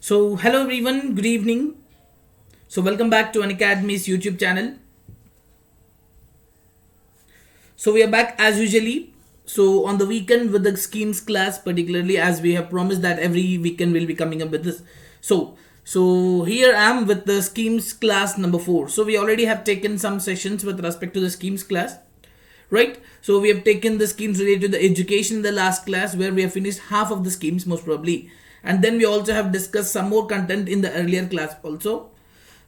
So, hello everyone, good evening. So, welcome back to Unacademy's YouTube channel. So, we are back as usually. So, on the weekend with the schemes class, particularly as we have promised that every weekend we'll be coming up with this. So here I am with the schemes class number 4. So, we already have taken some sessions with respect to the schemes class, right? So, we have taken the schemes related to the education in the last class where we have finished half of the schemes most probably. And then we also have discussed some more content in the earlier class also.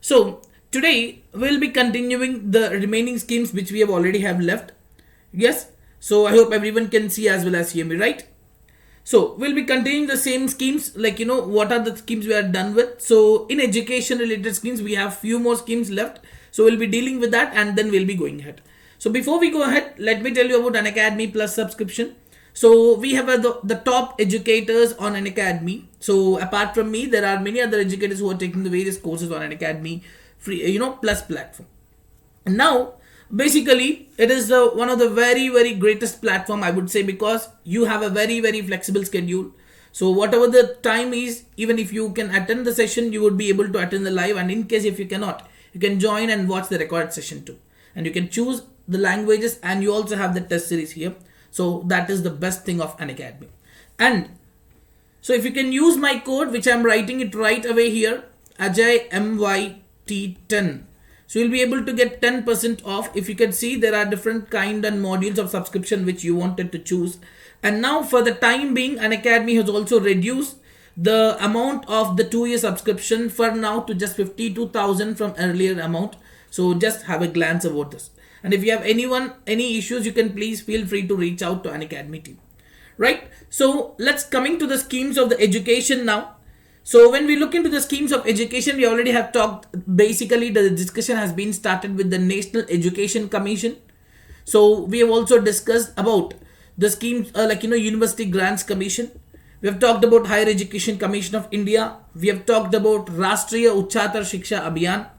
So today we'll be continuing the remaining schemes which we have already have left. Yes. So I hope everyone can see as well as hear me, right? So we'll be continuing the same schemes, like what are the schemes we are done with. So in education related schemes we have few more schemes left. So we'll be dealing with that and then we'll be going ahead. So before we go ahead, let me tell you about Unacademy Plus subscription. So we have the top educators on Unacademy. So apart from me, there are many other educators who are taking the various courses on Unacademy free, plus platform. And now, basically, it is one of the very greatest platform I would say, because you have a very flexible schedule. So whatever the time is, even if you can attend the session, you would be able to attend the live. And in case if you cannot, you can join and watch the recorded session too. And you can choose the languages, and you also have the test series here. So that is the best thing of Unacademy. And so if you can use my code, which I'm writing it right away here, Ajay MYT10. So you'll be able to get 10% off. If you can see, there are different kind and modules of subscription which you wanted to choose. And now for the time being, Unacademy has also reduced the amount of the 2-year subscription for now to just 52,000 from earlier amount. So just have a glance about this. And if you have any issues, you can please feel free to reach out to Unacademy team. Right? So let's coming to the schemes of the education now. So when we look into the schemes of education, we already have talked, basically the discussion has been started with the National Education Commission. So we have also discussed about the schemes University Grants Commission. We have talked about Higher Education Commission of India. We have talked about Rashtriya Uchatar Shiksha Abhiyan.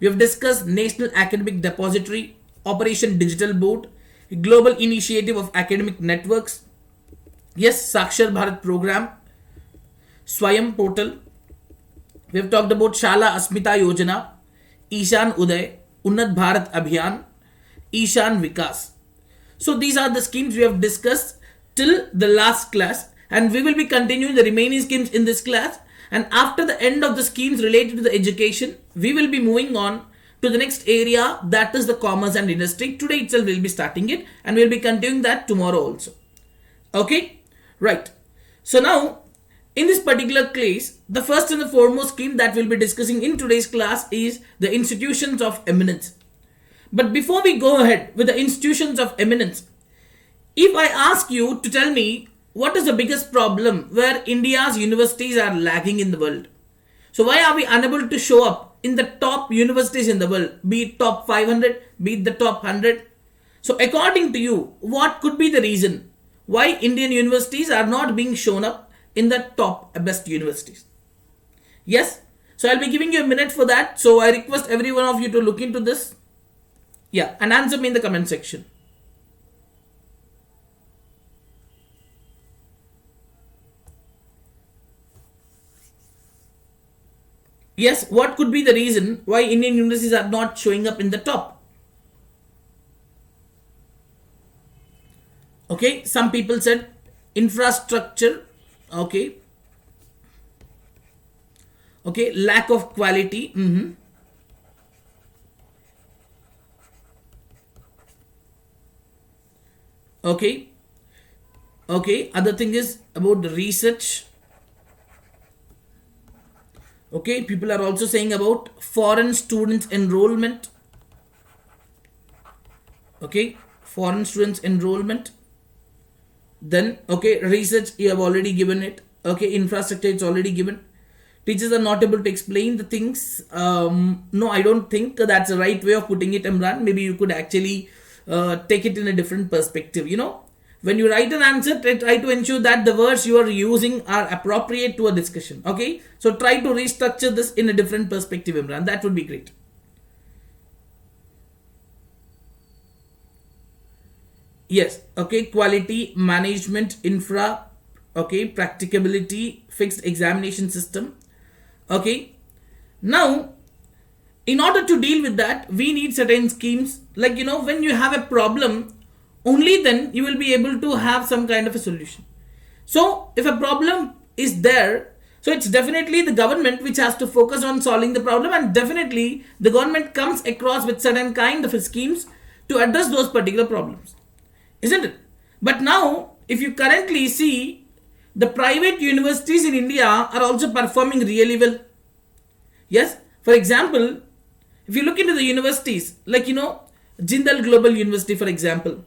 We have discussed National Academic Depository, Operation Digital Board, Global Initiative of Academic Networks, yes, Sakshar Bharat Program, Swayam Portal. We have talked about Shala Asmita Yojana, Ishan Uday, Unnat Bharat Abhiyan, Ishan Vikas. So these are the schemes we have discussed till the last class, and we will be continuing the remaining schemes in this class. And after the end of the schemes related to the education, we will be moving on to the next area, that is the commerce and industry. Today itself we'll be starting it, and we'll be continuing that tomorrow also. Okay, right. So now, in this particular case, the first and the foremost scheme that we'll be discussing in today's class is the institutions of eminence. But before we go ahead with the institutions of eminence, if I ask you to tell me what is the biggest problem where India's universities are lagging in the world? So why are we unable to show up in the top universities in the world, be it top 500, be it the top 100? So according to you, what could be the reason why Indian universities are not being shown up in the top best universities? Yes, so I'll be giving you a minute for that. So I request every one of you to look into this. Yeah, and answer me in the comment section. Yes, what could be the reason why Indian universities are not showing up in the top? Okay, some people said infrastructure. Okay, lack of quality. Okay, other thing is about the research. Okay, people are also saying about foreign students enrollment. Okay, foreign students enrollment. Then, research, you have already given it. Okay, infrastructure, it's already given. Teachers are not able to explain the things. No, I don't think that's the right way of putting it, Imran. Maybe you could actually take it in a different perspective. When you write an answer, try to ensure that the words you are using are appropriate to a discussion. Okay, so try to restructure this in a different perspective, Imran. That would be great. Yes, quality management infra. okay, practicability, fixed examination system. Okay, now in order to deal with that, we need certain schemes. Like, when you have a problem, only then you will be able to have some kind of a solution. So if a problem is there, so it's definitely the government which has to focus on solving the problem, and definitely the government comes across with certain kind of schemes to address those particular problems, isn't it? But now, if you currently see, the private universities in India are also performing really well. Yes, for example, if you look into the universities, like, Jindal Global University, for example,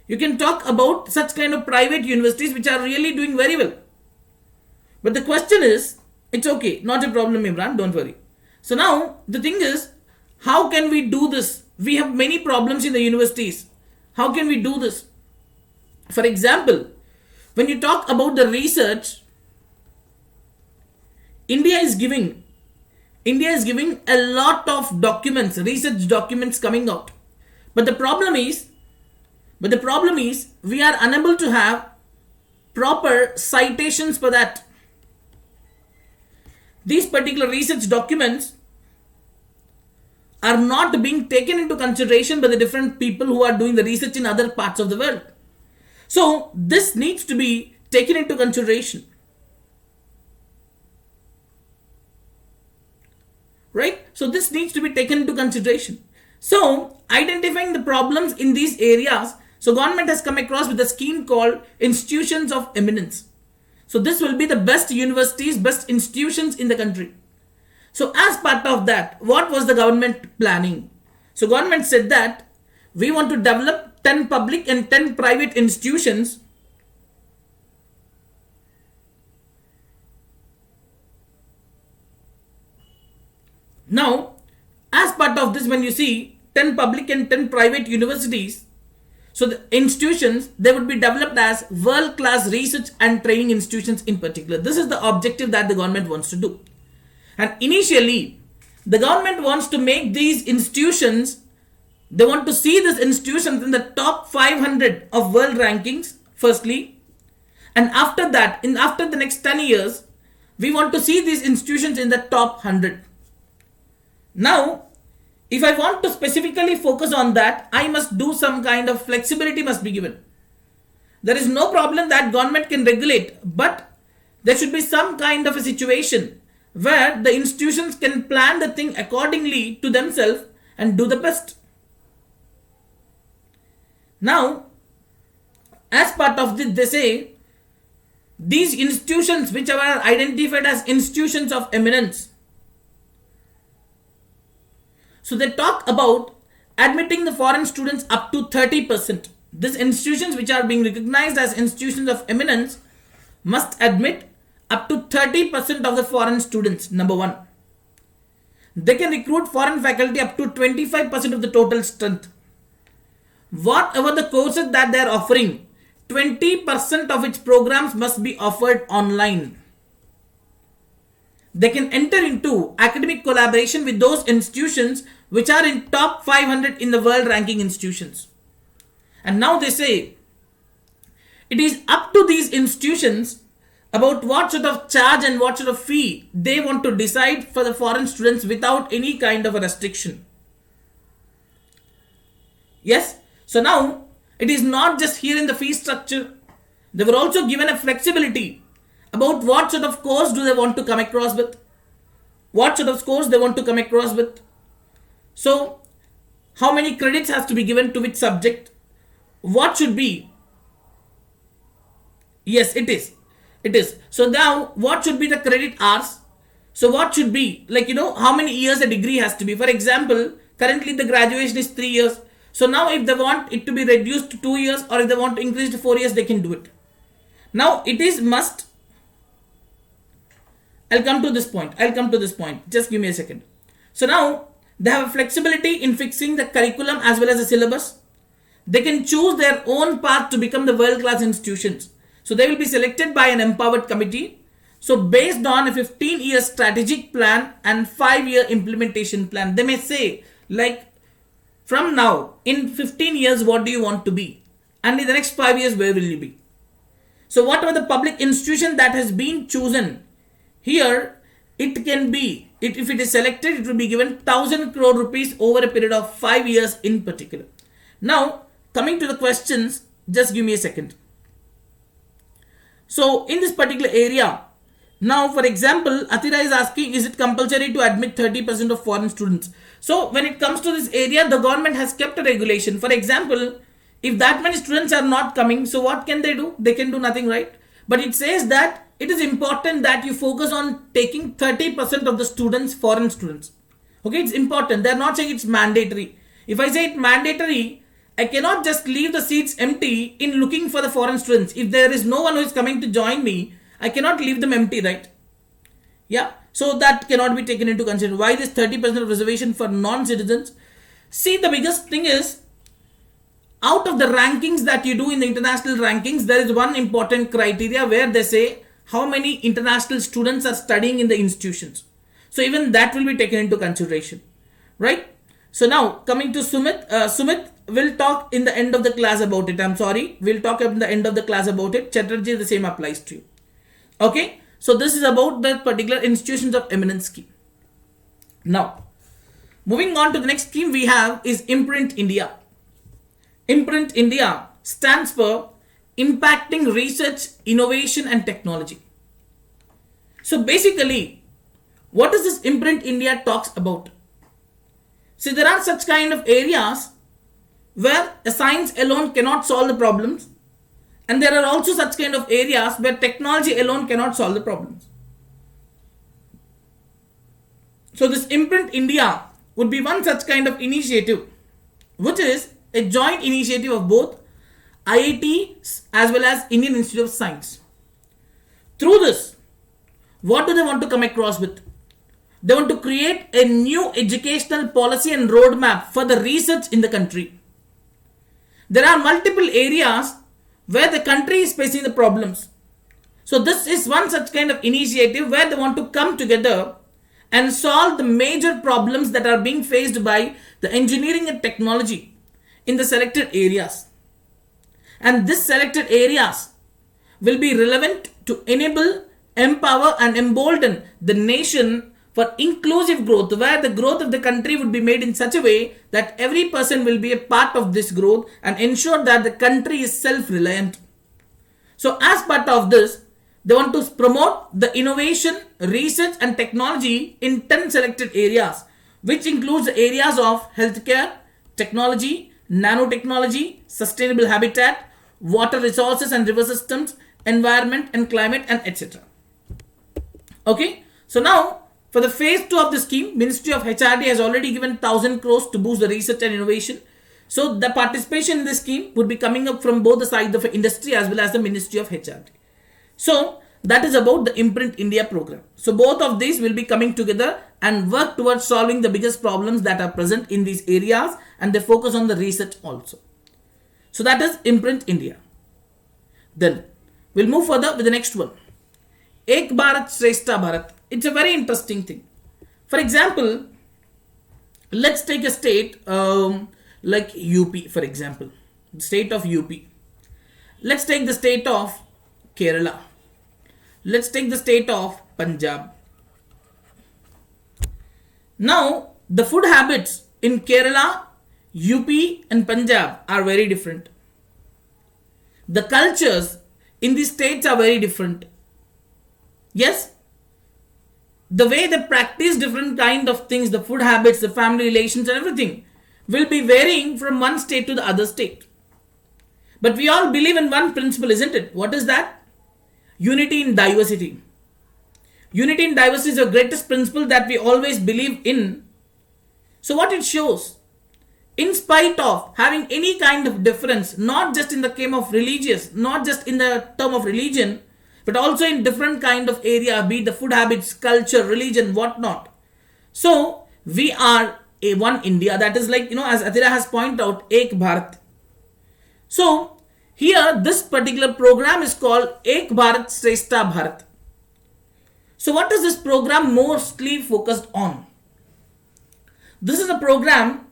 you can talk about such kind of private universities which are really doing very well. But the question is, it's okay, not a problem, Imran, don't worry. So now, the thing is, how can we do this? We have many problems in the universities. How can we do this? For example, when you talk about the research, India is giving a lot of documents, research documents coming out. But the problem is we are unable to have proper citations for that. These particular research documents are not being taken into consideration by the different people who are doing the research in other parts of the world. So this needs to be taken into consideration. Right? So this needs to be taken into consideration. So identifying the problems in these areas, so government has come across with a scheme called Institutions of Eminence. So this will be the best universities, best institutions in the country. So as part of that, what was the government planning? So government said that we want to develop 10 public and 10 private institutions now. As part of this, when you see 10 public and 10 private universities, so the institutions, they would be developed as world-class research and training institutions in particular. This is the objective that the government wants to do. And initially, the government wants to make these institutions, they want to see these institutions in the top 500 of world rankings, firstly. And after that, after the next 10 years, we want to see these institutions in the top 100. Now, if I want to specifically focus on that, I must do some kind of flexibility must be given. There is no problem that government can regulate, but there should be some kind of a situation where the institutions can plan the thing accordingly to themselves and do the best. Now, as part of this, they say these institutions which are identified as institutions of eminence. So they talk about admitting the foreign students up to 30%. These institutions which are being recognized as institutions of eminence must admit up to 30% of the foreign students, number one. They can recruit foreign faculty up to 25% of the total strength. Whatever the courses that they are offering, 20% of its programs must be offered online. They can enter into academic collaboration with those institutions which are in top 500 in the world ranking institutions. And now they say it is up to these institutions about what sort of charge and what sort of fee they want to decide for the foreign students without any kind of a restriction. Yes, so now it is not just here in the fee structure. They were also given a flexibility about what sort of course do they want to come across with, what sort of scores they want to come across with. So how many credits has to be given to which subject, what should be. Yes, it is. So now what should be the credit hours? So what should be, like, how many years a degree has to be. For example, currently the graduation is 3 years. So now if they want it to be reduced to 2 years, or if they want to increase to 4 years, they can do it. Now it is must. I'll come to this point. Just give me a second. So now they have a flexibility in fixing the curriculum as well as the syllabus. They can choose their own path to become the world-class institutions. So they will be selected by an empowered committee. So based on a 15-year strategic plan and 5-year implementation plan, they may say, like, from now, in 15 years, what do you want to be? And in the next 5 years, where will you be? So whatever the public institution that has been chosen, here it can be, if it is selected, it will be given 1,000 crore rupees over a period of 5 years in particular. Now, coming to the questions, just give me a second. So, in this particular area, now for example, Athira is asking, is it compulsory to admit 30% of foreign students? So, when it comes to this area, the government has kept a regulation. For example, if that many students are not coming, so what can they do? They can do nothing, right? But it says that it is important that you focus on taking 30% of the students, foreign students. Okay, it's important. They're not saying it's mandatory. If I say it's mandatory, I cannot just leave the seats empty in looking for the foreign students. If there is no one who is coming to join me, I cannot leave them empty, right? Yeah, so that cannot be taken into consideration. Why this 30% of reservation for non-citizens? See, the biggest thing is, out of the rankings that you do in the international rankings, there is one important criteria where they say how many international students are studying in the institutions. So even that will be taken into consideration, right? So now coming to Sumit. Sumit will talk in the end of the class about it. I'm sorry. We'll talk at the end of the class about it. Chatterjee, the same applies to you. Okay. So this is about the particular institutions of eminence scheme. Now, moving on to the next scheme we have is IMPRINT India. IMPRINT India stands for Impacting Research, Innovation and Technology. So basically, what does this IMPRINT India talks about? See, there are such kind of areas where a science alone cannot solve the problems, and there are also such kind of areas where technology alone cannot solve the problems. So this IMPRINT India would be one such kind of initiative, which is a joint initiative of both IIT as well as Indian Institute of Science. Through this, what do they want to come across with? They want to create a new educational policy and roadmap for the research in the country. There are multiple areas where the country is facing the problems. So this is one such kind of initiative where they want to come together and solve the major problems that are being faced by the engineering and technology in the selected areas. And these selected areas will be relevant to enable, empower and embolden the nation for inclusive growth, where the growth of the country would be made in such a way that every person will be a part of this growth and ensure that the country is self-reliant. So as part of this, they want to promote the innovation, research and technology in 10 selected areas, which includes the areas of healthcare, technology, nanotechnology, sustainable habitat, water resources and river systems, environment and climate and etc. Okay, so now for the phase 2 of the scheme, Ministry of HRD has already given 1,000 crores to boost the research and innovation. So the participation in this scheme would be coming up from both the sides of industry as well as the Ministry of HRD. So that is about the IMPRINT India program. So both of these will be coming together and work towards solving the biggest problems that are present in these areas, and they focus on the research also. So that is IMPRINT India. Then we'll move further with the next one. Ek Bharat Shrestha Bharat. It's a very interesting thing. For example, let's take a state like UP, for example, the state of UP. Let's take the state of Kerala. Let's take the state of Punjab. Now, the food habits in Kerala, UP and Punjab are very different. The cultures in these states are very different. Yes, the way they practice different kind of things, the food habits, the family relations and everything will be varying from one state to the other state. But we all believe in one principle, isn't it? What is that? Unity in diversity. Unity in diversity is the greatest principle that we always believe in. So what it shows, in spite of having any kind of difference, not just in the case of religious, not just in the term of religion, but also in different kind of area, be it the food habits, culture, religion, whatnot. So we are a one India. That is like, as Athira has pointed out, Ek Bharat. So here this particular program is called Ek Bharat Shrestha Bharat. So what is this program mostly focused on? This is a program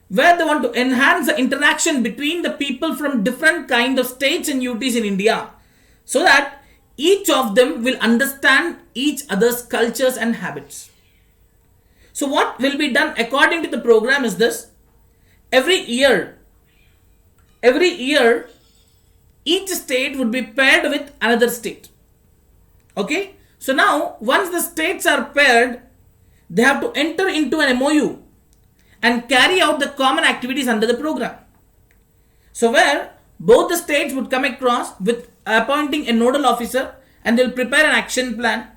where they want to enhance the interaction between the people from different kind of states and UTs in India, so that each of them will understand each other's cultures and habits. So what will be done according to the program is this: every year each state would be paired with another state. Okay, so now once the states are paired, they have to enter into an MOU and carry out the common activities under the program. So where both the states would come across with appointing a nodal officer, and they'll prepare an action plan.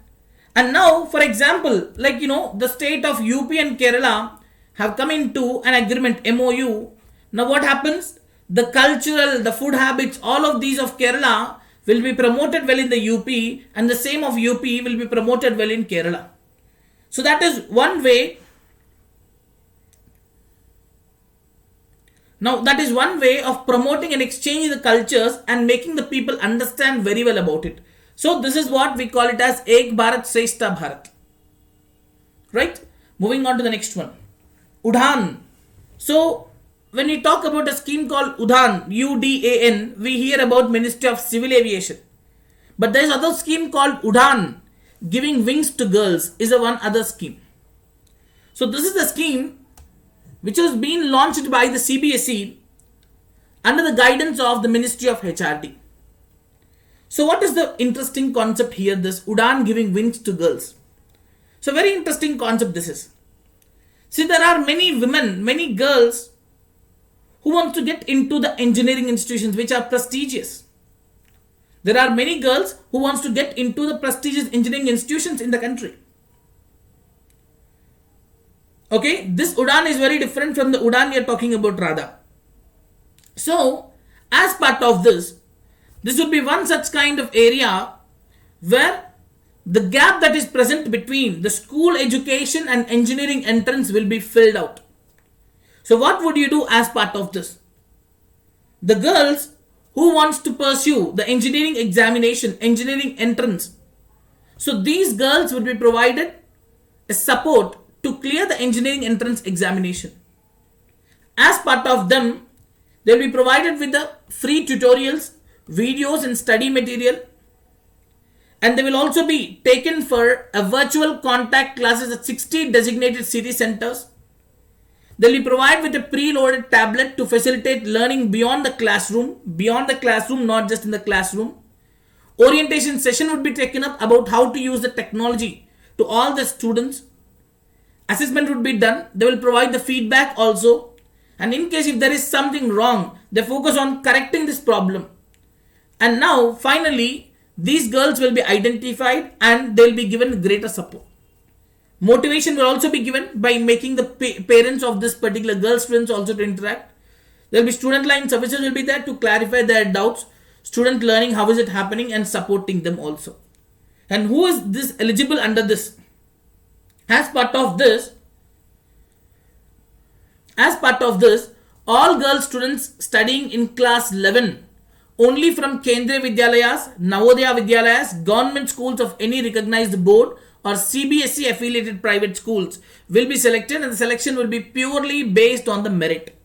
And now, for example, like the state of UP and Kerala have come into an agreement, MOU. Now what happens? The cultural, the food habits, all of these of Kerala will be promoted well in the UP, and the same of UP will be promoted well in Kerala. So that is one way. Now that is one way of promoting and exchanging the cultures and making the people understand very well about it. So this is what we call it as Ek Bharat Shrestha Bharat. Right? Moving on to the next one. Udhan. So when we talk about a scheme called Udhan, UDAN, we hear about Ministry of Civil Aviation. But there is another scheme called Udhan, giving wings to girls, is a one other scheme. So this is the scheme which was being launched by the CBSE under the guidance of the Ministry of HRD. So what is the interesting concept here, this Udhan giving wings to girls? So very interesting concept this is. See, there are many women, many girls who want to get into the engineering institutions which are prestigious. There are many girls who wants to get into the prestigious engineering institutions in the country. Okay, this Udhan is very different from the Udhan we are talking about Radha. So, as part of this would be one such kind of area where the gap that is present between the school education and engineering entrance will be filled out. So what would you do as part of this? The girls who wants to pursue the engineering examination, engineering entrance, so these girls would be provided a support to clear the engineering entrance examination. As part of them, they will be provided with the free tutorials, videos and study material, and they will also be taken for a virtual contact classes at 60 designated city centers. They will be provided with a preloaded tablet to facilitate learning beyond the classroom, not just in the classroom. Orientation session would be taken up about how to use the technology to all the students. Assessment would be done. They will provide the feedback also. And in case if there is something wrong, they focus on correcting this problem. And now, finally, these girls will be identified and they will be given greater support. Motivation will also be given by making the parents of this particular girl students also to interact. There will be student line services will be there to clarify their doubts, student learning, how is it happening, and supporting them also. And who is this eligible under this? As part of this, all girl students studying in class 11 only from Kendriya Vidyalayas, Navodaya Vidyalayas, government schools of any recognized board or CBSE affiliated private schools will be selected, and the selection will be purely based on the merit.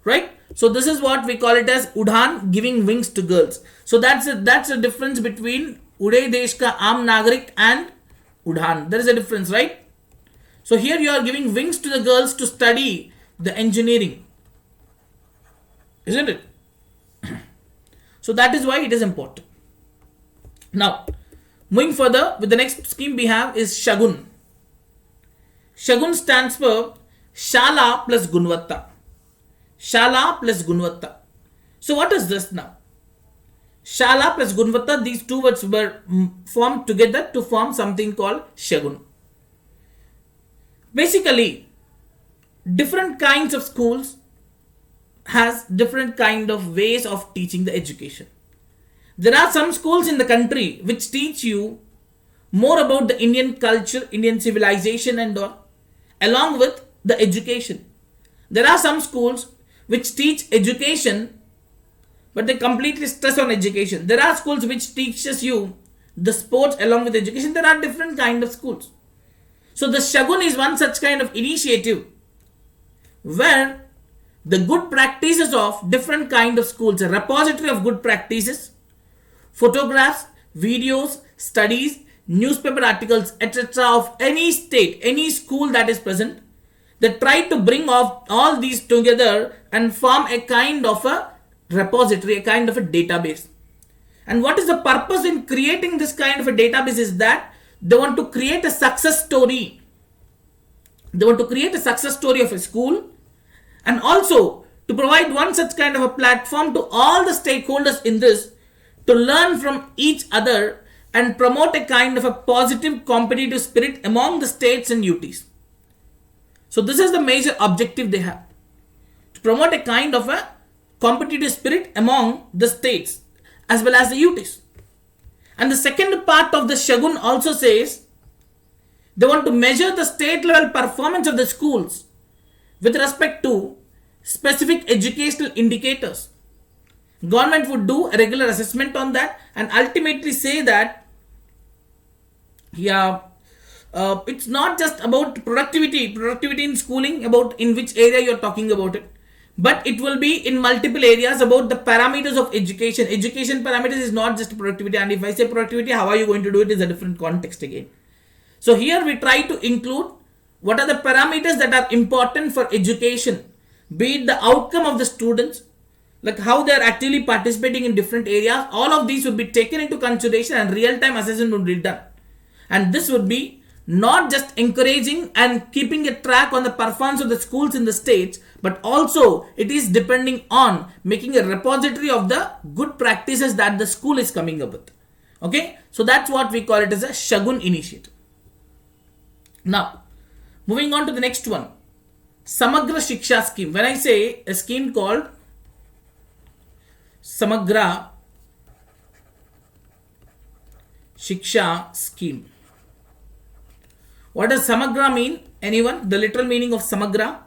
Right? So this is what we call it as Udhan, giving wings to girls. So that's a difference between Uday Desh Ka Aam Nagarik and Udhan. There is a difference, right? So here you are giving wings to the girls to study the engineering. Isn't it? So that is why it is important. Now, moving further with the next scheme we have is ShaGun. ShaGun stands for Shala plus Gunvatta. Shala plus Gunvatta. So what is this now? Shala plus Gunvatta, these two words were formed together to form something called ShaGun. Basically, different kinds of schools has different kind of ways of teaching the education. There are some schools in the country which teach you more about the Indian culture, Indian civilization and all, along with the education. There are some schools which teach education, but they completely stress on education. There are schools which teaches you the sports along with education. There are different kind of schools. So the ShaGun is one such kind of initiative where the good practices of different kind of schools, a repository of good practices, photographs, videos, studies, newspaper articles, etc. of any state, any school that is present. They try to bring all these together and form a kind of a repository, a kind of a database. And what is the purpose in creating this kind of a database is that they want to create a success story. They want to create a success story of a school, and also to provide one such kind of a platform to all the stakeholders in this to learn from each other and promote a kind of a positive competitive spirit among the states and UTs. So this is the major objective they have, to promote a kind of a competitive spirit among the states as well as the UTs. And the second part of the ShaGun also says they want to measure the state level performance of the schools with respect to specific educational indicators. Government would do a regular assessment on that and ultimately say that it's not just about productivity in schooling, about in which area you're talking about it, but it will be in multiple areas about the parameters of education. Education parameters is not just productivity, and if I say productivity, how are you going to do it is a different context again. So here we try to include what are the parameters that are important for education, be it the outcome of the students, like how they are actively participating in different areas. All of these would be taken into consideration and real-time assessment would be done. And this would be not just encouraging and keeping a track on the performance of the schools in the states, but also it is depending on making a repository of the good practices that the school is coming up with. Okay, so that's what we call it as a ShaGun initiative. Now, moving on to the next one, Samagra Shiksha scheme. When I say a scheme called Samagra Shiksha scheme, what does Samagra mean? Anyone? The literal meaning of Samagra?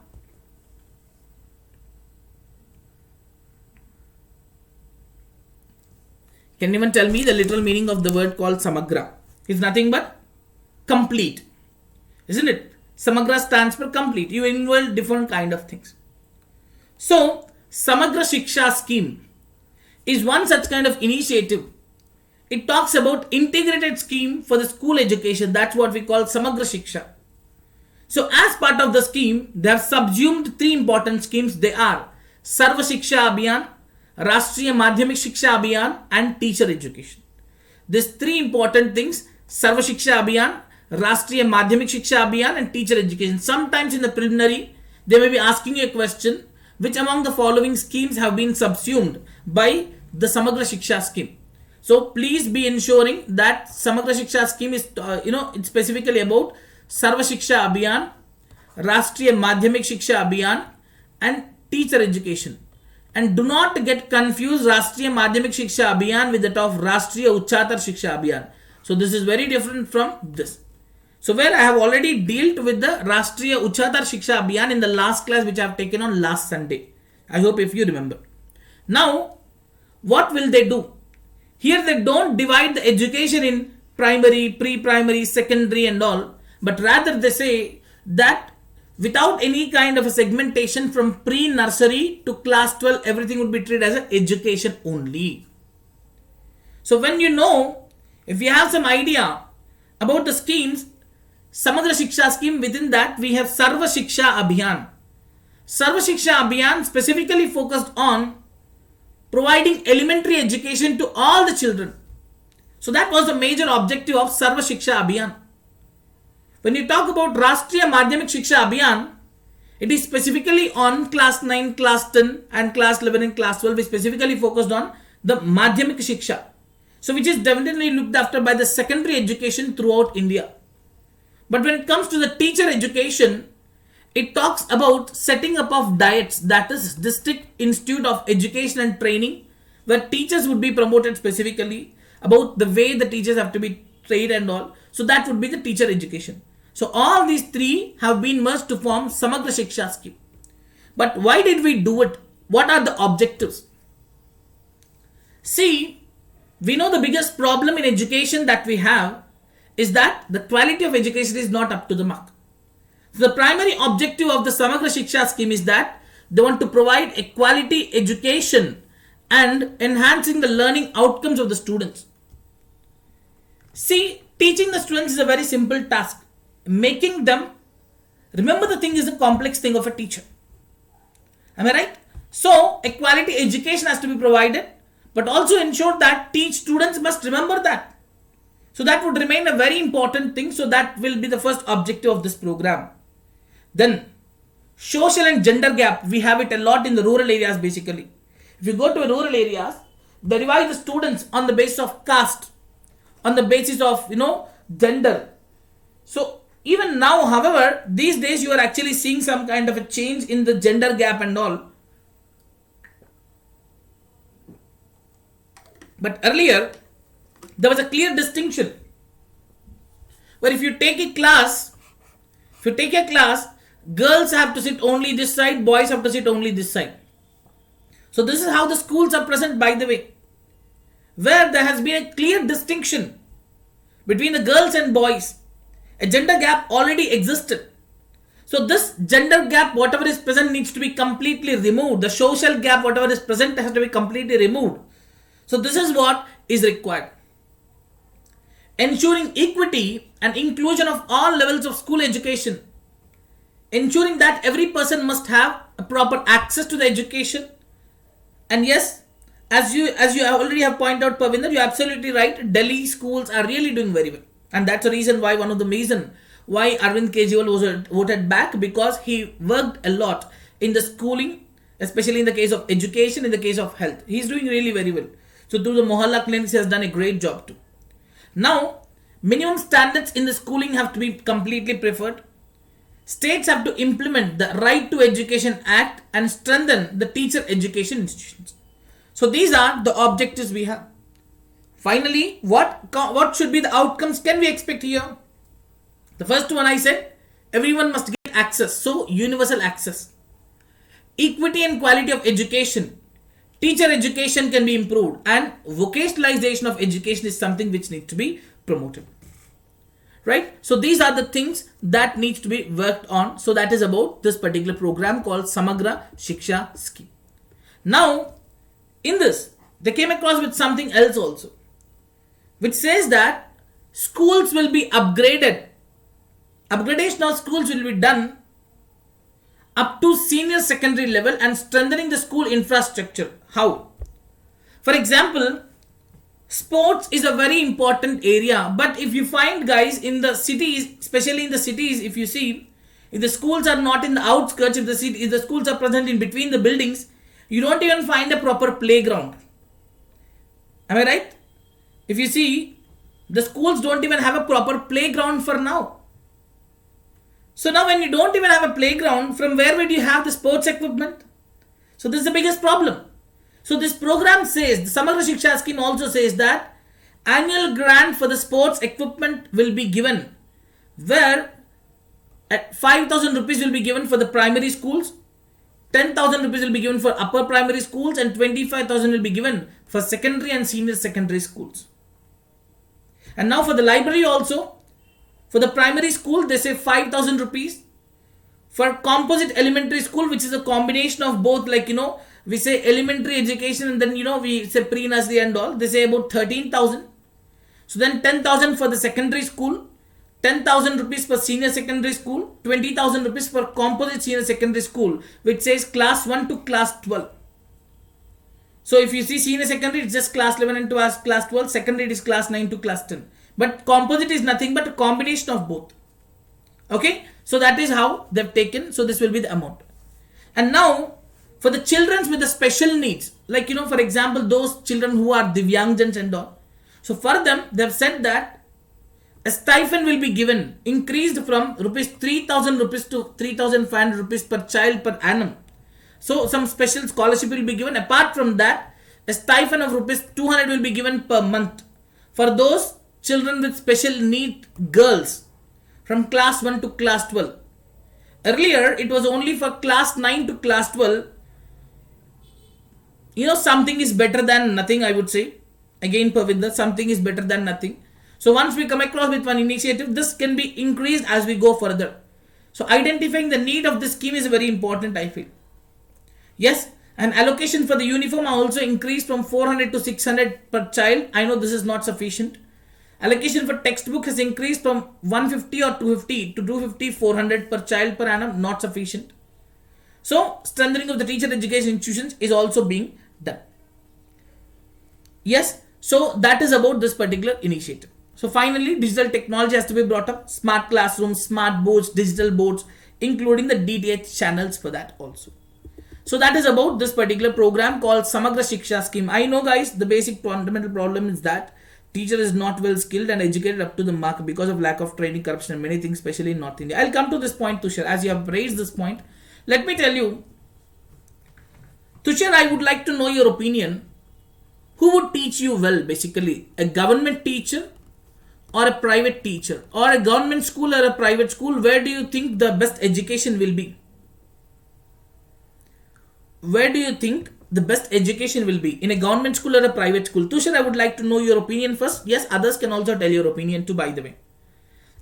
Can anyone tell me the literal meaning of the word called Samagra? It's nothing but complete. Isn't it? Samagra stands for complete. You involve different kind of things. So, Samagra Shiksha scheme is one such kind of initiative. It talks about integrated scheme for the school education. That's what we call Samagra Shiksha. So, as part of the scheme, they have subsumed three important schemes. They are Sarva Shiksha Abhiyan, Rashtriya Madhyamik Shiksha Abhiyan, and teacher education. These three important things, Sarva Shiksha Abhiyan, Rashtriya Madhyamik Shiksha Abhiyan, and teacher education. Sometimes in the preliminary, they may be asking you a question, which among the following schemes have been subsumed by the Samagra Shiksha scheme. So please be ensuring that Samagra Shiksha scheme is, it's specifically about Sarva Shiksha Abhiyan, Rashtriya Madhyamik Shiksha Abhiyan, and teacher education. And do not get confused Rashtriya Madhyamik Shiksha Abhiyan with that of Rashtriya Uchatar Shiksha Abhiyan. So this is very different from this. So where I have already dealt with the Rashtriya Uchatar Shiksha Abhiyan in the last class which I have taken on last Sunday. I hope if you remember. Now, what will they do? Here they don't divide the education in primary, pre-primary, secondary and all, but rather they say that without any kind of a segmentation from pre-nursery to class 12, everything would be treated as an education only. So when you know, if you have some idea about the schemes, Samagra Shiksha scheme, within that we have Sarva Shiksha Abhiyan. Sarva Shiksha Abhiyan specifically focused on providing elementary education to all the children. So that was the major objective of Sarva Shiksha Abhiyan. When you talk about Rashtriya Madhyamik Shiksha Abhiyan, it is specifically on class 9, class 10 and class 11 and class 12. We specifically focused on the Madhyamik Shiksha. So which is definitely looked after by the secondary education throughout India. But when it comes to the teacher education, it talks about setting up of diets, that is District Institute of Education and Training, where teachers would be promoted specifically about the way the teachers have to be trained and all. So that would be the teacher education. So all these three have been merged to form Samagra Shiksha scheme. But why did we do it? What are the objectives? See, we know the biggest problem in education that we have is that the quality of education is not up to the mark. So the primary objective of the Samagra Shiksha scheme is that They want to provide a quality education and enhancing the learning outcomes of the students. See, teaching the students is a very simple task. Making them remember the thing is a complex thing of a teacher. Am I right? So, a quality education has to be provided, but also ensure that teach students must remember that. So, that would remain a very important thing. So, that will be the first objective of this program. Then, social and gender gap. We have it a lot in the rural areas basically. If you go to rural areas, they divide the students on the basis of caste, on the basis of, gender. So, even now, however, these days you are actually seeing some kind of a change in the gender gap and all. But earlier, there was a clear distinction where if you take a class, girls have to sit only this side, boys have to sit only this side. So this is how the schools are present, by the way, where there has been a clear distinction between the girls and boys. A gender gap already existed. So this gender gap, whatever is present, needs to be completely removed. The social gap, whatever is present, has to be completely removed. So this is what is required. Ensuring equity and inclusion of all levels of school education. Ensuring that every person must have a proper access to the education. And yes, as you already have pointed out, Pavinder, you're absolutely right. Delhi schools are really doing very well. And that's the reason why, one of the reasons why Arvind Kejriwal was voted back, because he worked a lot in the schooling, especially in the case of education, in the case of health. He's doing really very well. So through the Mohalla clinics, he has done a great job too. Now, minimum standards in the schooling have to be completely preferred. States have to implement the Right to Education Act and strengthen the teacher education institutions. So these are the objectives we have. Finally, what should be the outcomes can we expect here? The first one I said, everyone must get access. So universal access. Equity and quality of education. Teacher education can be improved, and vocationalization of education is something which needs to be promoted. Right? So these are the things that needs to be worked on. So that is about this particular program called Samagra Shiksha scheme. Now, in this, they came across with something else also, which says that schools will be upgraded. Upgradation of schools will be done up to senior secondary level and strengthening the school infrastructure. How? For example, sports is a very important area, but if you find, guys, in the cities, especially in the cities, if you see, if the schools are not in the outskirts, if the schools are present in between the buildings, you don't even find a proper playground. Am I right? If you see, the schools don't even have a proper playground for now. So now when you don't even have a playground, from where would you have the sports equipment? So this is the biggest problem. So this program says, the Samagra Shiksha scheme also says that annual grant for the sports equipment will be given, where at 5,000 rupees will be given for the primary schools, 10,000 rupees will be given for upper primary schools, and 25,000 will be given for secondary and senior secondary schools. And now for the library also, for the primary school, they say 5,000 rupees. For composite elementary school, which is a combination of both, we say elementary education and then, we say pre-nursery and all, they say about 13,000. So then 10,000 for the secondary school, 10,000 rupees for senior secondary school, 20,000 rupees for composite senior secondary school, which says class 1 to class 12. So if you see senior secondary, it's just class 11 and class 12, secondary it is class 9 to class 10. But composite is nothing but a combination of both. Okay, so that is how they've taken. So this will be the amount. And now for the children with the special needs, for example, those children who are Divyangjans and all. So for them, they've said that a stipend will be given, increased from rupees 3,000 rupees to 3,500 rupees per child per annum. So some special scholarship will be given. Apart from that, a stipend of rupees 200 will be given per month for those children with special need girls from class 1 to class 12. Earlier, it was only for class 9 to class 12. Something is better than nothing, I would say. Again, Pavinder, something is better than nothing. So once we come across with one initiative, this can be increased as we go further. So identifying the need of this scheme is very important, I feel. Yes, and allocation for the uniform are also increased from 400 to 600 per child. I know this is not sufficient. Allocation for textbook has increased from 150 or 250 to 250, 400 per child per annum. Not sufficient. So, strengthening of the teacher education institutions is also being done. Yes, so that is about this particular initiative. So, finally, digital technology has to be brought up. Smart classrooms, smart boards, digital boards, including the DTH channels for that also. So that is about this particular program called Samagra Shiksha scheme. I know, guys, the basic fundamental problem is that teacher is not well skilled and educated up to the mark because of lack of training, corruption, and many things, especially in North India. I'll come to this point, Tushar, as you have raised this point. Let me tell you, Tushar, I would like to know your opinion. Who would teach you well, basically? A government teacher or a private teacher? Or a government school or a private school? Where do you think the best education will be? Where do you think the best education will be? In a government school or a private school? Tushar, I would like to know your opinion first. Yes, others can also tell your opinion too, by the way.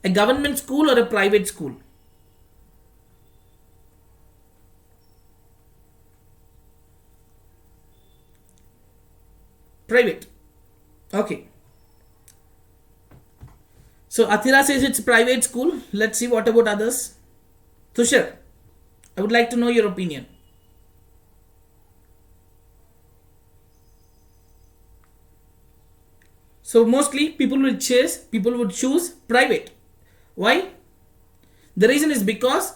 A government school or a private school? Private. Okay. So Athira says it's private school. Let's see what about others. Tushar, I would like to know your opinion. So mostly people would choose private. Why? The reason is because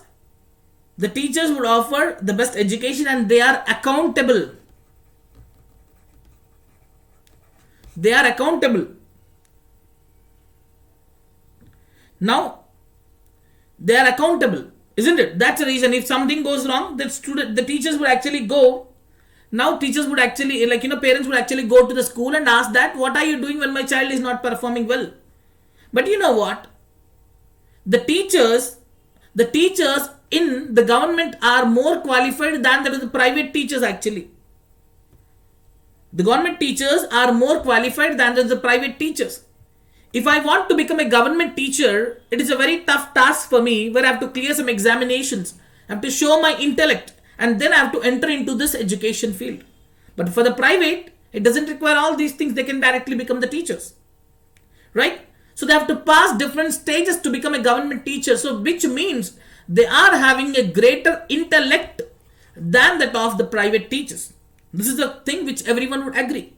the teachers would offer the best education and they are accountable. They are accountable. Now, they are accountable, isn't it? That's the reason. If something goes wrong, the teachers would actually go. Now teachers would actually, parents would actually go to the school and ask that, what are you doing when my child is not performing well? But you know what? The teachers in the government are more qualified than the private teachers actually. The government teachers are more qualified than the private teachers. If I want to become a government teacher, it is a very tough task for me where I have to clear some examinations. I have to show my intellect and then I have to enter into this education field. But for the private, it doesn't require all these things. They can directly become the teachers. Right? So they have to pass different stages to become a government teacher. So which means they are having a greater intellect than that of the private teachers. This is the thing which everyone would agree.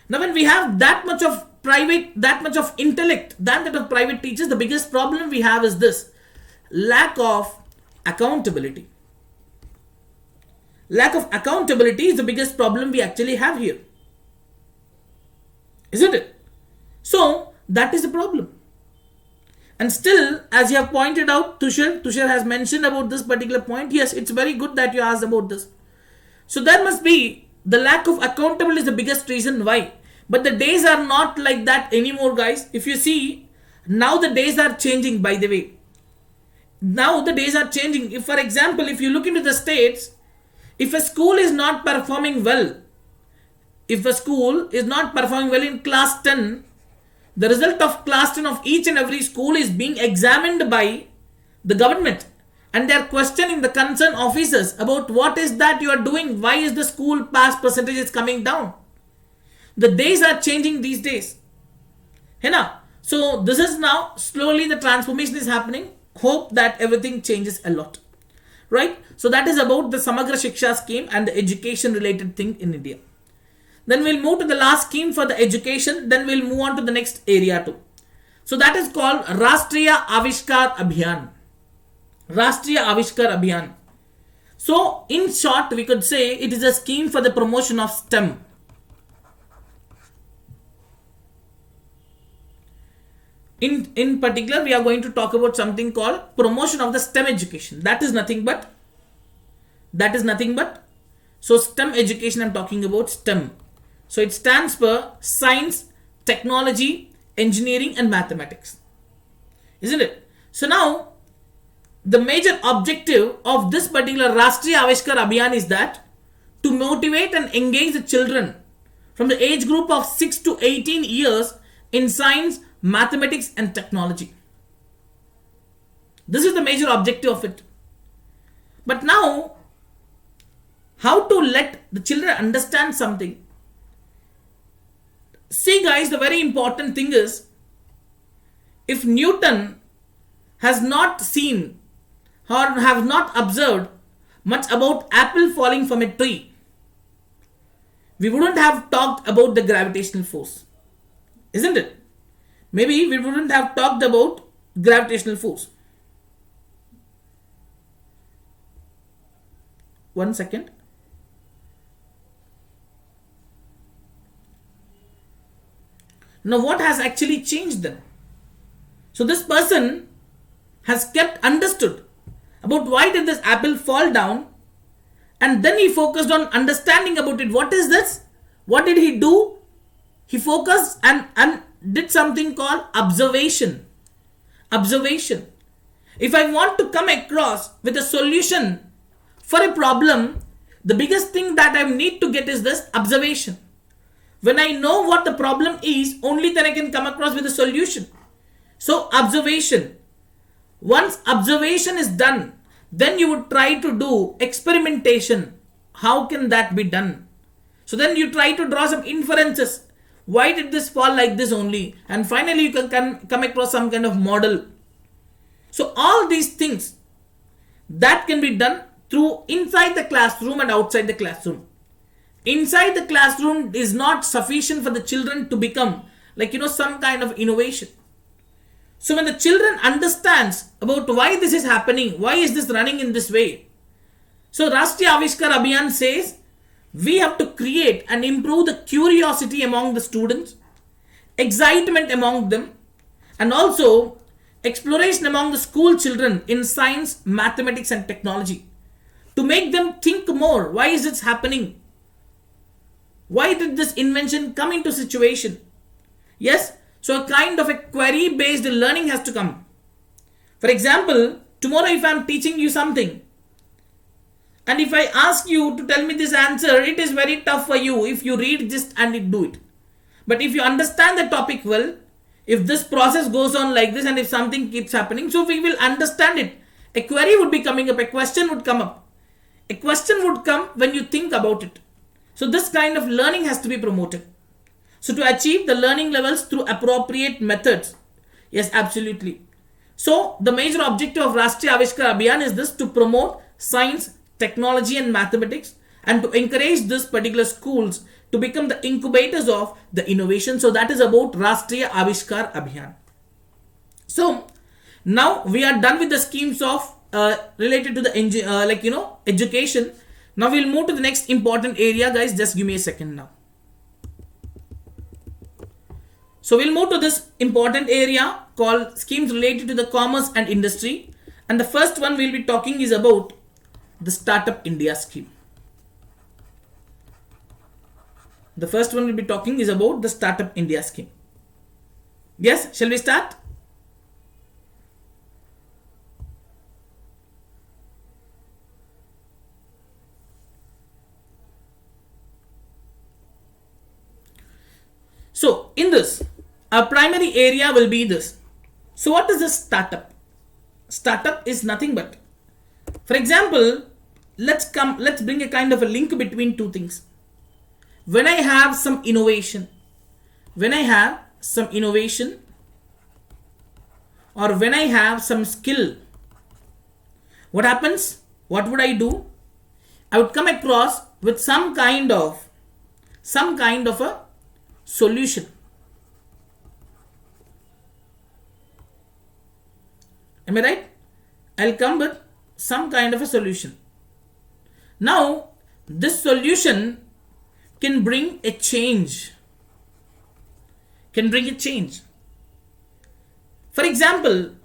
Now when we have that much of intellect than that of private teachers, the biggest problem we have is this: lack of accountability. Lack of accountability is the biggest problem we actually have here. Isn't it? So that is the problem. And still, as you have pointed out, Tushar has mentioned about this particular point. Yes, it's very good that you asked about this. So there must be the lack of accountability is the biggest reason why. But the days are not like that anymore, guys. If you see, now the days are changing, by the way. Now the days are changing. If, for example, if you look into the states, if a school is not performing well, in class 10, the result of class 10 of each and every school is being examined by the government. And they are questioning the concerned officers about what is that you are doing, why is the school pass percentage is coming down. The days are changing these days. So this is now slowly the transformation is happening. Hope that everything changes a lot. Right? So that is about the Samagra Shiksha scheme and the education related thing in India. Then we'll move to the last scheme for the education. Then we'll move on to the next area too. So that is called Rashtriya Avishkar Abhiyan. Rashtriya Avishkar Abhiyan. So in short, we could say it is a scheme for the promotion of STEM. In particular, we are going to talk about something called promotion of the STEM education. That is nothing but. So STEM education, I'm talking about STEM. So it stands for science, technology, engineering and mathematics. Isn't it? So now, the major objective of this particular Rashtriya Avishkar Abhiyan is that to motivate and engage the children from the age group of 6 to 18 years in science, mathematics and technology. This is the major objective of it. But now, how to let the children understand something. See guys, the very important thing is, if Newton has not seen or have not observed much about apple falling from a tree, we wouldn't have talked about the gravitational force, isn't it? Maybe we wouldn't have talked about gravitational force. One second. Now what has actually changed then? So this person has kept understood about why did this apple fall down, and then he focused on understanding about it. What is this? What did he do? He focused and did something called observation. Observation. If I want to come across with a solution for a problem, the biggest thing that I need to get is this observation. When I know what the problem is, only then I can come across with a solution. So observation. Once observation is done, then you would try to do experimentation. How can that be done? So then you try to draw some inferences. Why did this fall like this only? And finally you can come across some kind of model. So all these things that can be done through inside the classroom and outside the classroom. Inside the classroom is not sufficient for the children to become some kind of innovation. So when the children understands about why this is happening, why is this running in this way? So Rashtriya Avishkar Abhiyan says, we have to create and improve the curiosity among the students, excitement among them, and also exploration among the school children in science, mathematics and technology, to make them think more. Why is this happening? Why did this invention come into situation? Yes, so a kind of a query based learning has to come. For example, tomorrow if I am teaching you something, and if I ask you to tell me this answer, it is very tough for you if you read this and do it. But if you understand the topic well, if this process goes on like this and if something keeps happening, so we will understand it. A query would be coming up, a question would come up. A question would come when you think about it. So this kind of learning has to be promoted. So to achieve the learning levels through appropriate methods. Yes, absolutely. So the major objective of Rashtriya Avishkar Abhiyan is this, to promote science, technology and mathematics, and to encourage this particular schools to become the incubators of the innovation. So that is about Rashtriya Avishkar Abhiyan. So now we are done with the schemes of related to the education. Now we'll move to the next important area, guys. Just give me a second now. So we'll move to this important area called schemes related to the commerce and industry. And the first one we'll be talking is about the Startup India scheme. The first one we'll be talking is about the Startup India scheme. Yes, shall we start? So in this, our primary area will be this. So what is a startup? Startup is nothing but, for example, let's bring a kind of a link between two things. When I have some innovation, or when I have some skill, what happens? What would I do? I would come across with some kind of a solution. Am I right? I'll come with some kind of a solution. Now, this solution can bring a change. For example,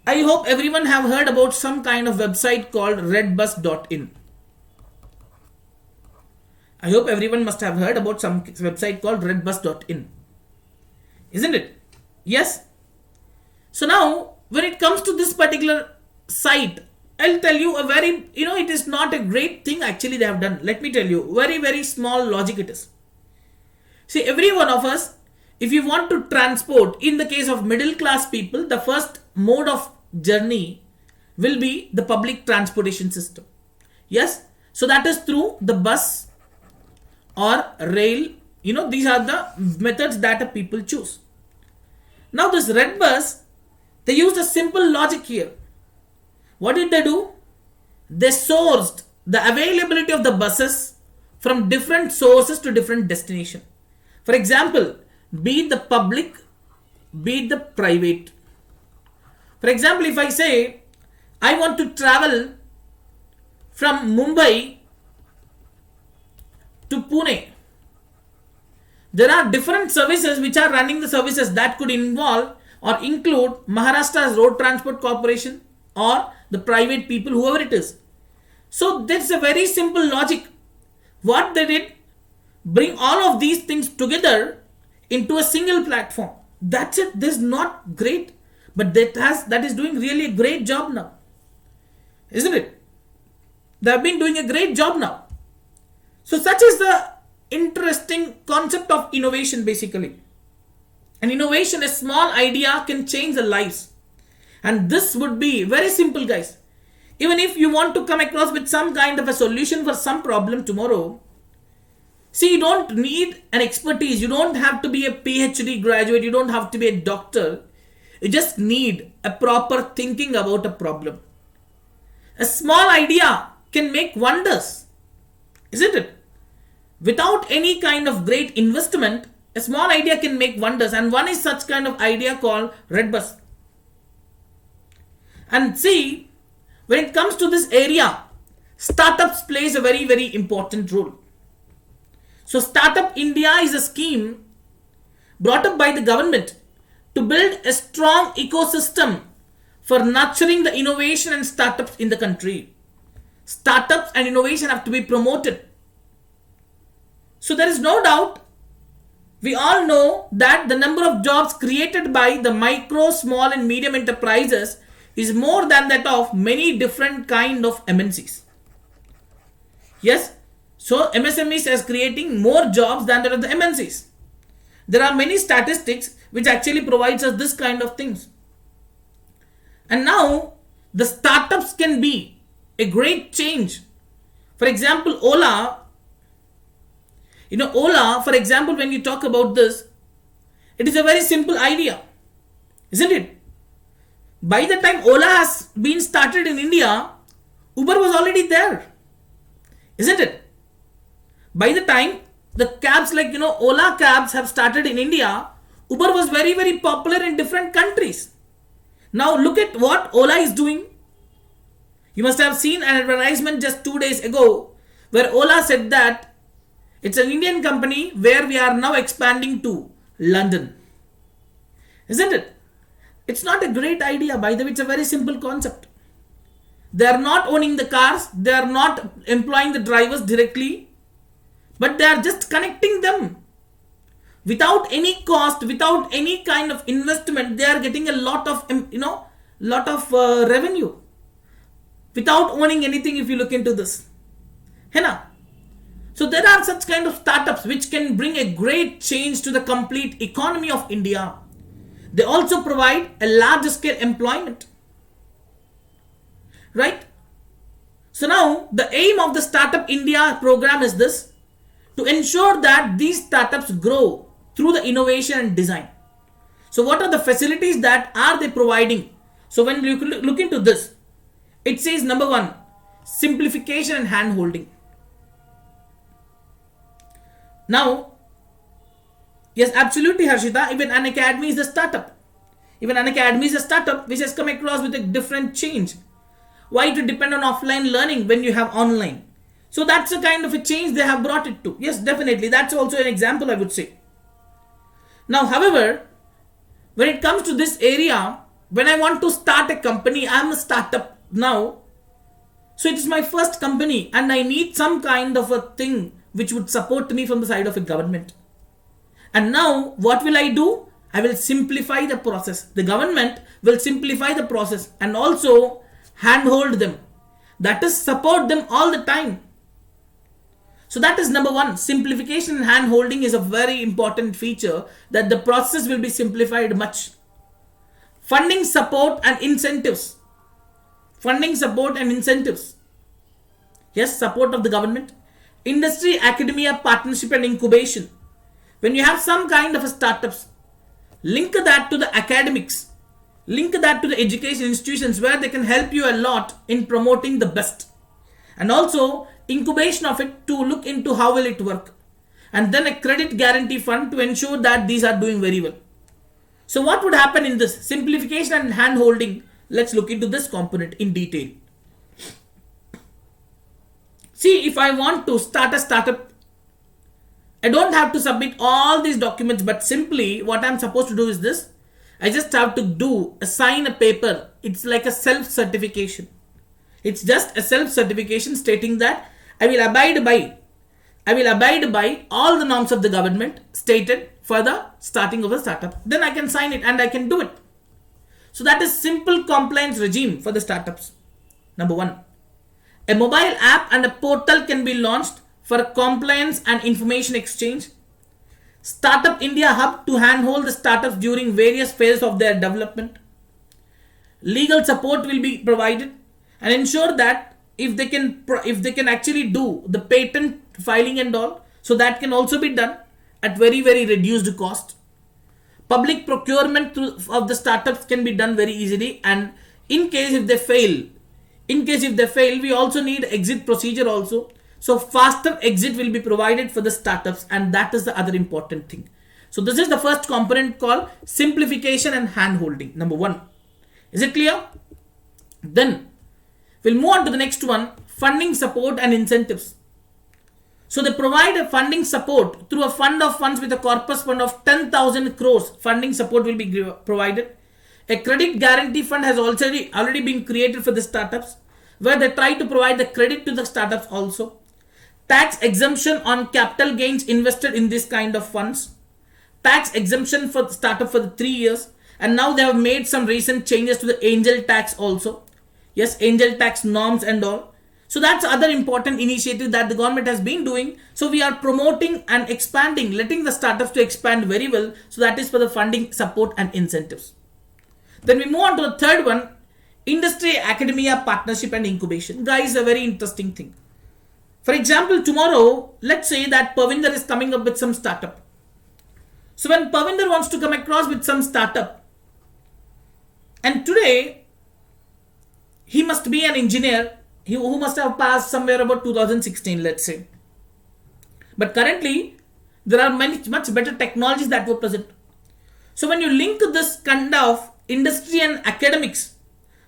I hope everyone have heard about some kind of website called redbus.in. I hope everyone must have heard about some website called redbus.in. Isn't it? Yes. So now, when it comes to this particular site, I'll tell you a very, it is not a great thing actually they have done. Let me tell you, very, very small logic it is. See, every one of us, if you want to transport, in the case of middle class people, the first mode of journey will be the public transportation system. Yes, So that is through the bus or rail. These are the methods that the people choose. Now this red bus, they used a simple logic here. What did they do? They sourced the availability of the buses from different sources to different destination. For example, be it the public, be it the private. For example, if I say I want to travel from Mumbai to Pune, there are different services which are running the services that could involve or include Maharashtra's Road Transport Corporation or the private people, whoever it is. So that's a very simple logic. What they did, bring all of these things together into a single platform. That's it. This is not great, but that is doing really a great job now, isn't it? They have been doing a great job now. So such is the interesting concept of innovation basically. An innovation, a small idea can change the lives. And this would be very simple, guys. Even if you want to come across with some kind of a solution for some problem tomorrow, see, you don't need an expertise. You don't have to be a PhD graduate. You don't have to be a doctor. You just need a proper thinking about a problem. A small idea can make wonders, isn't it? Without any kind of great investment, a small idea can make wonders. And one is such kind of idea called red bus. And see, when it comes to this area, startups plays a very, very important role. So Startup India is a scheme brought up by the government to build a strong ecosystem for nurturing the innovation and startups in the country. Startups and innovation have to be promoted. So there is no doubt, we all know that the number of jobs created by the micro, small and medium enterprises is more than that of many different kind of MNCs. Yes, so MSMEs is creating more jobs than that of the MNCs. There are many statistics which actually provides us this kind of things. And now the startups can be a great change. For example, Ola, for example, when you talk about this, it is a very simple idea, isn't it? By the time Ola has been started in India, Uber was already there, isn't it? By the time the cabs like, Ola cabs have started in India, Uber was very, very popular in different countries. Now look at what Ola is doing. You must have seen an advertisement just 2 days ago where Ola said that it's an Indian company where we are now expanding to London. Isn't it? It's not a great idea, by the way. It's a very simple concept. They are not owning the cars. They are not employing the drivers directly. But they are just connecting them. Without any cost, without any kind of investment, they are getting a lot of, revenue. Without owning anything, if you look into this. Henna. So there are such kind of startups which can bring a great change to the complete economy of India. They also provide a large scale employment. Right? So now the aim of the Startup India program is this, to ensure that these startups grow through the innovation and design. So what are the facilities that are they providing? So when you look into this, it says number 1, simplification and hand holding. Now, yes, absolutely, Harshita, even Unacademy is a startup. Even Unacademy is a startup which has come across with a different change. Why to depend on offline learning when you have online? So that's a kind of a change they have brought it to. Yes, definitely. That's also an example, I would say. Now, however, when it comes to this area, when I want to start a company, I am a startup now. So it is my first company and I need some kind of a thing which would support me from the side of a government. And now what will I do? I will simplify the process. The government will simplify the process and also handhold them. That is, support them all the time. So that is number 1. Simplification and hand holding is a very important feature, that the process will be simplified much. Funding, support and incentives. Funding, support and incentives. Yes, support of the government. Industry, academia, partnership and incubation. When you have some kind of a startups, link that to the academics, link that to the education institutions where they can help you a lot in promoting the best. And also incubation of it to look into how will it work. And then a credit guarantee fund to ensure that these are doing very well. So what would happen in this? Simplification and hand holding. Let's look into this component in detail. See, if I want to start a startup, I don't have to submit all these documents, but simply what I'm supposed to do is this. I just have to sign a paper. It's like a self-certification. It's just a self-certification stating that I will abide by all the norms of the government stated for the starting of a startup. Then I can sign it and I can do it. So that is simple compliance regime for the startups. Number 1. A mobile app and a portal can be launched for compliance and information exchange. Startup India Hub to handhold the startups during various phases of their development. Legal support will be provided and ensure that if they can actually do the patent filing and all, so that can also be done at very reduced cost. Public procurement of the startups can be done very easily, and in case if they fail, we also need exit procedure also. So faster exit will be provided for the startups, and that is the other important thing. So this is the first component called simplification and hand holding. Number 1. Is it clear? Then we'll move on to the next one, funding support and incentives. So they provide a funding support through a fund of funds with a corpus fund of 10,000 crores. Funding support will be provided. A credit guarantee fund has already been created for the startups, where they try to provide the credit to the startups also. Tax exemption on capital gains invested in this kind of funds. Tax exemption for the startup for the 3 years. And now they have made some recent changes to the angel tax also. Yes, angel tax norms and all. So that's other important initiative that the government has been doing. So we are promoting and expanding, letting the startups to expand very well. So that is for the funding, support and incentives. Then we move on to the third one, industry, academia, partnership and incubation. Guys, a very interesting thing. For example, tomorrow, let's say that Parvinder is coming up with some startup. So when Parvinder wants to come across with some startup, and today he must be an engineer who must have passed somewhere about 2016, let's say. But currently, there are much better technologies that were present. So when you link this kind of industry and academics,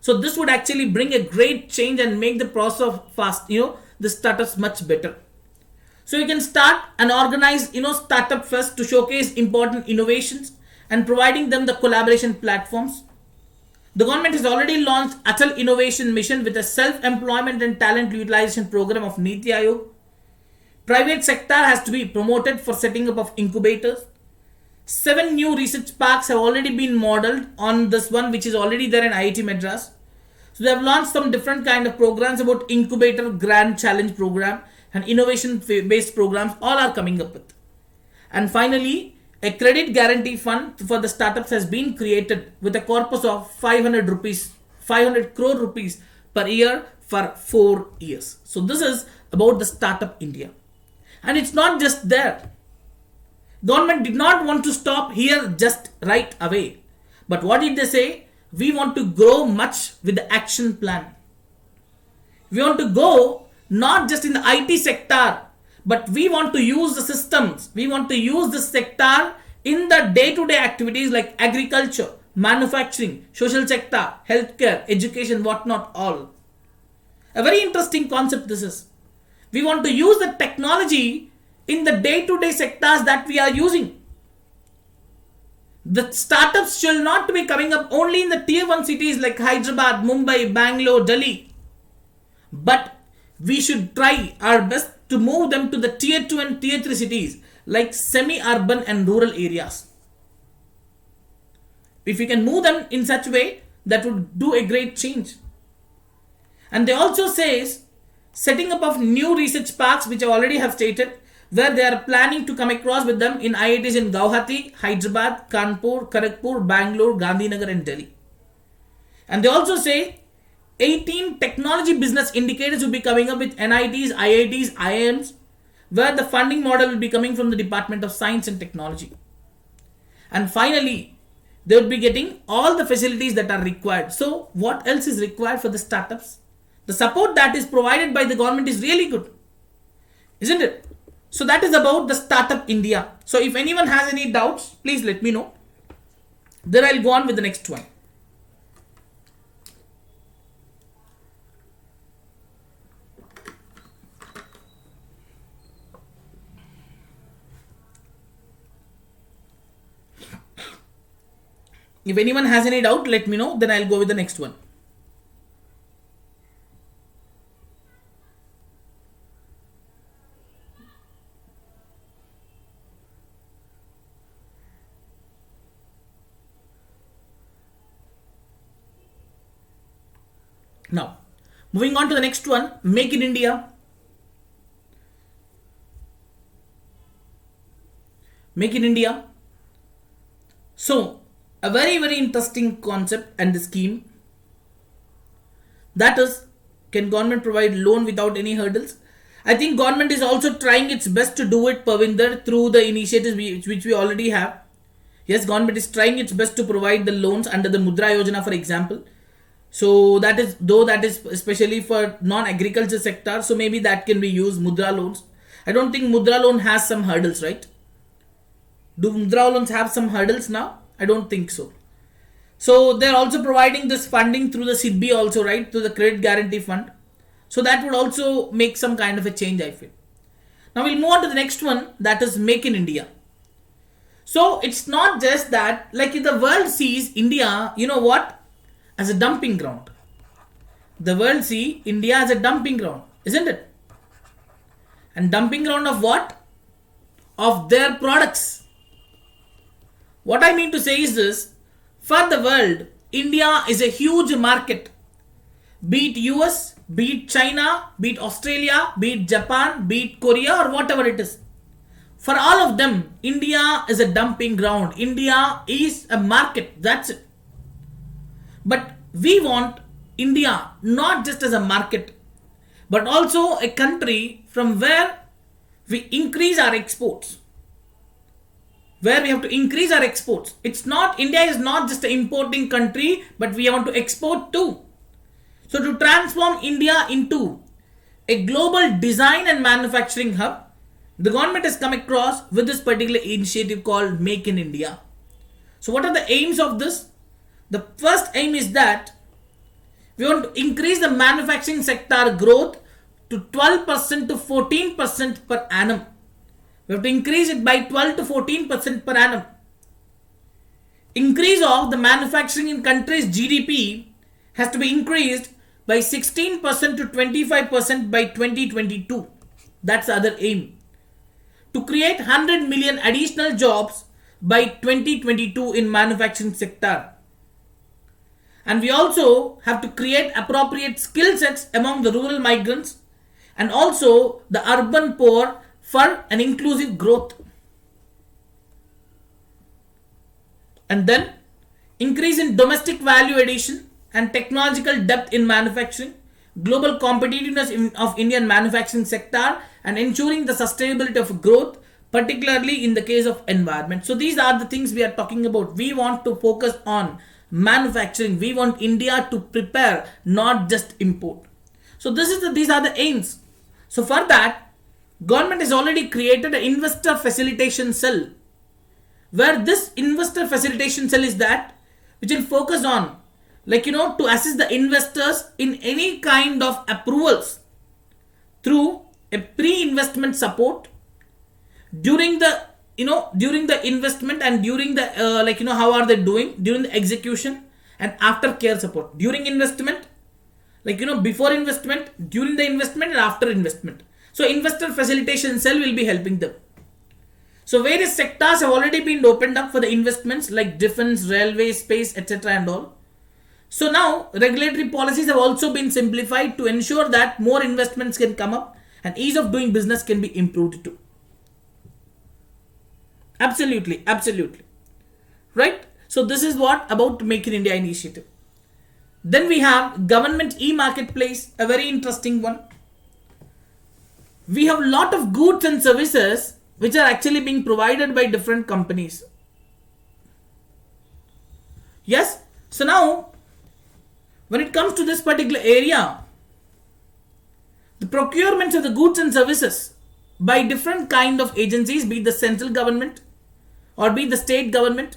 so this would actually bring a great change and make the process fast, the startups much better. So you can start and organize, startup fest to showcase important innovations and providing them the collaboration platforms. The government has already launched Atal Innovation Mission with a self-employment and talent utilization program of Niti Aayog. Private sector has to be promoted for setting up of incubators. 7 new research parks have already been modeled on this one, which is already there in IIT Madras. So they have launched some different kind of programs about incubator, grand challenge program and innovation based programs, all are coming up with. And finally, a credit guarantee fund for the startups has been created with a corpus of 500 crore rupees per year for 4 years. So this is about the Startup India. And it's not just there. Government did not want to stop here just right away. But what did they say? We want to grow much with the action plan. We want to go not just in the IT sector, but we want to use the systems. We want to use this sector in the day-to-day activities like agriculture, manufacturing, social sector, healthcare, education, whatnot, all. A very interesting concept this is. We want to use the technology in the day-to-day sectors that we are using. The startups shall not be coming up only in the tier 1 cities like Hyderabad, Mumbai, Bangalore, Delhi. But we should try our best to move them to the tier 2 and tier 3 cities like semi-urban and rural areas. If we can move them in such a way, that would do a great change. And they also say setting up of new research parks, which I already have stated, where they are planning to come across with them in IITs in Guwahati, Hyderabad, Kanpur, Kharagpur, Bangalore, Gandhinagar and Delhi. And they also say 18 technology business indicators will be coming up with NITs, IITs, IIMs, where the funding model will be coming from the Department of Science and Technology. And finally, they will be getting all the facilities that are required. So what else is required for the startups? The support that is provided by the government is really good, isn't it? So that is about the Startup India. So if anyone has any doubts, please let me know. Then I'll go on with the next one. If anyone has any doubt, let me know. Then I'll go with the next one. Now, moving on to the next one, Make in India. Make in India. So, a very, very interesting concept and the scheme. That is, can government provide loan without any hurdles? I think government is also trying its best to do it, Pavinder, through the initiatives which we already have. Yes, government is trying its best to provide the loans under the Mudra Yojana, for example. So that is, though that is especially for non-agriculture sector, so maybe that can be used, Mudra loans. I don't think Mudra loan has some hurdles, right? Do Mudra loans have some hurdles now? I don't think so. So they're also providing this funding through the SIDBI also, right? Through the Credit Guarantee Fund. So that would also make some kind of a change, I feel. Now we'll move on to the next one, that is Make in India. So it's not just that, like if the world sees India, you know what? As a dumping ground. The world see India as a dumping ground, isn't it? And dumping ground of what? Of their products. What I mean to say is this, for the world, India is a huge market. Be it US, be it China, be it Australia, be it Japan, be it Korea or whatever it is. For all of them, India is a dumping ground. India is a market. That's it. But we want India not just as a market, but also a country from where we increase our exports. Where we have to increase our exports. It's not, India is not just an importing country, but we want to export too. So to transform India into a global design and manufacturing hub, the government has come across with this particular initiative called Make in India. So what are the aims of this? The first aim is that we want to increase the manufacturing sector growth to 12% to 14% per annum. We have to increase it by 12 to 14% per annum. Increase of the manufacturing in country's GDP has to be increased by 16% to 25% by 2022. That's the other aim. To create 100 million additional jobs by 2022 in manufacturing sector. And we also have to create appropriate skill sets among the rural migrants and also the urban poor for an inclusive growth. And then increase in domestic value addition and technological depth in manufacturing, global competitiveness of Indian manufacturing sector and ensuring the sustainability of growth, particularly in the case of environment. So these are the things we are talking about. We want to focus on manufacturing. We want India to prepare, not just import. So these are the aims. So for that, government has already created an investor facilitation cell, where this investor facilitation cell is that which will focus on, to assist the investors in any kind of approvals through a pre-investment support during the investment and during the how are they doing during the execution and after care support during investment, before investment, during the investment and after investment. So investor facilitation cell will be helping them. So various sectors have already been opened up for the investments like defense, railway, space, etc. and all. So now regulatory policies have also been simplified to ensure that more investments can come up and ease of doing business can be improved too. Absolutely. Right? So this is what about Make in India initiative. Then we have government e-marketplace, a very interesting one. We have a lot of goods and services which are actually being provided by different companies. Yes, so now when it comes to this particular area, the procurements of the goods and services by different kind of agencies, be it the central government or be it the state government,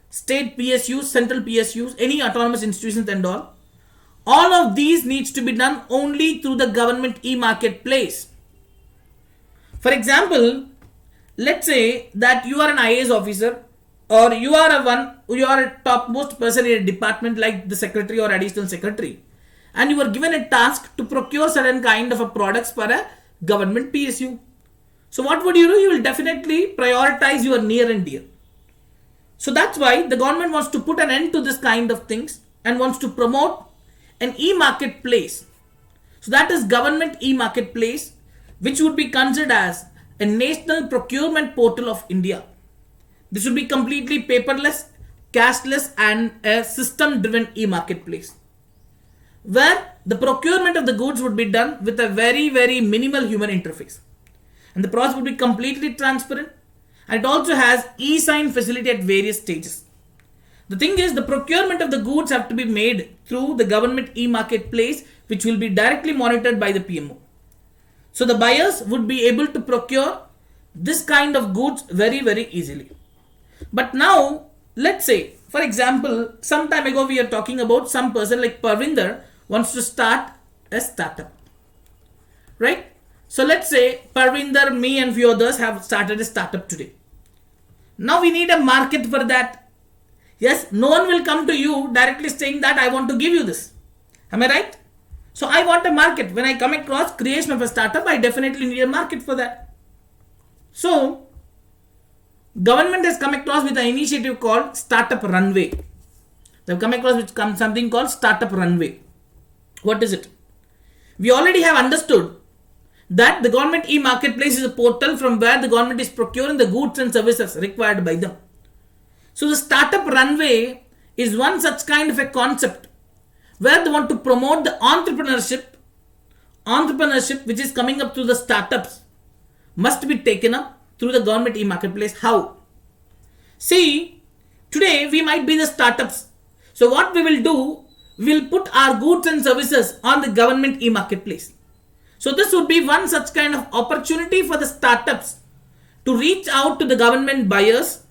state PSUs, central PSUs, any autonomous institutions and all of these needs to be done only through the government e-marketplace. For example, let's say that you are an IAS officer, or you are a topmost person in a department like the secretary or additional secretary, and you are given a task to procure certain kind of a products for a government PSU. So what would you do? You will definitely prioritize your near and dear. So that's why the government wants to put an end to this kind of things and wants to promote an e-marketplace. So that is government e-marketplace, which would be considered as a national procurement portal of India. This would be completely paperless, cashless and a system-driven e-marketplace, where the procurement of the goods would be done with a very, very minimal human interface. And the process would be completely transparent, and it also has e-sign facility at various stages. The thing is, the procurement of the goods have to be made through the government e-marketplace, which will be directly monitored by the PMO. So the buyers would be able to procure this kind of goods very, very easily. But now, let's say, for example, some time ago we are talking about some person like Parvinder wants to start a startup. Right? So let's say Parvinder, me and few others have started a startup today. Now we need a market for that. Yes, no one will come to you directly saying that I want to give you this. Am I right? So I want a market. When I come across creation of a startup, I definitely need a market for that. So government has come across with an initiative called Startup Runway. They have come across with something called Startup Runway. What is it? We already have understood that the government e-marketplace is a portal from where the government is procuring the goods and services required by them. So the Startup Runway is one such kind of a concept where they want to promote the entrepreneurship which is coming up through the startups must be taken up through the government e-marketplace. How? See, today we might be the startups. So what we will do, we will put our goods and services on the government e-marketplace. So this would be one such kind of opportunity for the startups to reach out to the government buyers.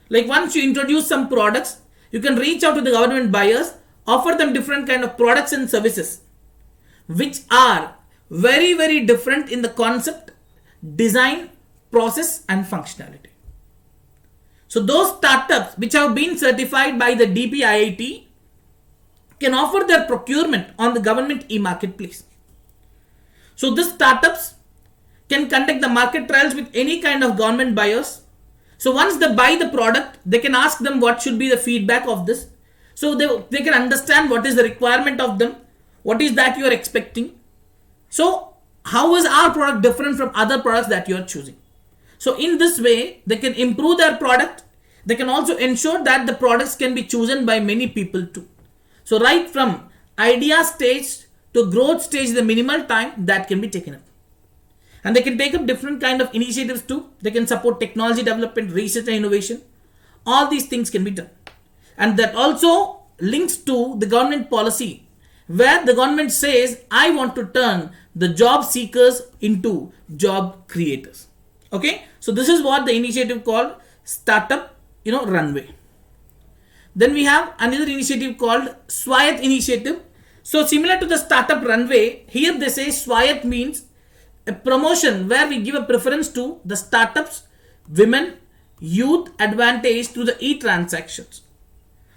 Like once you introduce some products, you can reach out to the government buyers, offer them different kind of products and services, which are very, very different in the concept, design, process and functionality. So those startups which have been certified by the DPIIT can offer their procurement on the government e-marketplace. So these startups can conduct the market trials with any kind of government buyers. So once they buy the product, they can ask them what should be the feedback of this. So they can understand what is the requirement of them, what is that you are expecting. So how is our product different from other products that you are choosing? So in this way, they can improve their product. They can also ensure that the products can be chosen by many people too. So right from idea stage to growth stage, the minimal time that can be taken up. And they can take up different kind of initiatives too. They can support technology development, research and innovation. All these things can be done. And that also links to the government policy, where the government says, I want to turn the job seekers into job creators. Okay. So this is what the initiative called Startup, Runway. Then we have another initiative called Swayat initiative. So similar to the Startup Runway, here they say Swayat means a promotion where we give a preference to the startups, women, youth advantage through the e-transactions.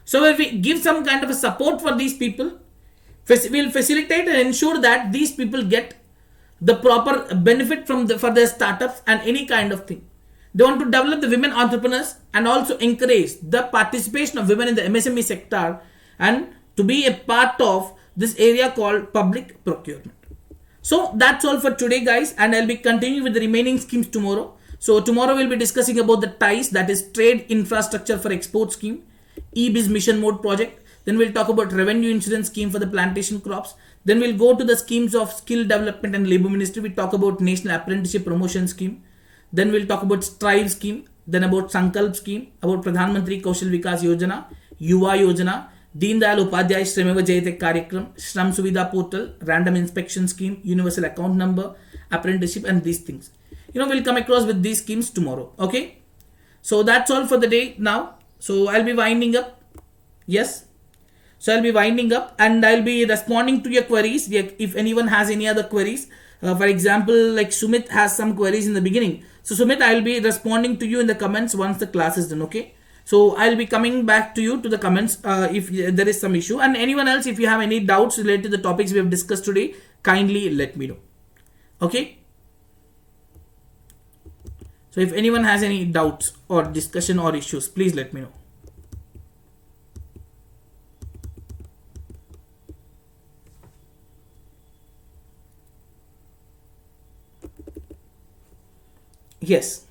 So if we give some kind of a support for these people, we will facilitate and ensure that these people get the proper benefit for their startups and any kind of thing. They want to develop the women entrepreneurs and also encourage the participation of women in the MSME sector and to be a part of this area called public procurement. So that's all for today, guys, and I'll be continuing with the remaining schemes tomorrow. So tomorrow we'll be discussing about the TIES, that is Trade Infrastructure for Export Scheme, e-Biz Mission Mode project, Then we'll talk about revenue insurance scheme for the plantation crops. Then we'll go to the schemes of skill development and labor ministry. We talk about national apprenticeship promotion scheme. Then we'll talk about strive scheme. Then about sankalp scheme, about pradhan mantri kaushal vikas yojana, yuva yojana, deen dayal upadhyay shrameva jayate karyakram, shram suvidha portal, random inspection scheme, universal account number, apprenticeship, and these things. We'll come across with these schemes tomorrow. Okay, so that's all for the day now. So I'll be winding up. Yes, so I'll be winding up and I'll be responding to your queries if anyone has any other queries. For example, like Sumit has some queries in the beginning. So Sumit, I'll be responding to you in the comments once the class is done. Okay, so I'll be coming back to you to the comments if there is some issue. And anyone else, if you have any doubts related to the topics we have discussed today, kindly let me know. Okay, so if anyone has any doubts or discussion or issues, please let me know. Yes.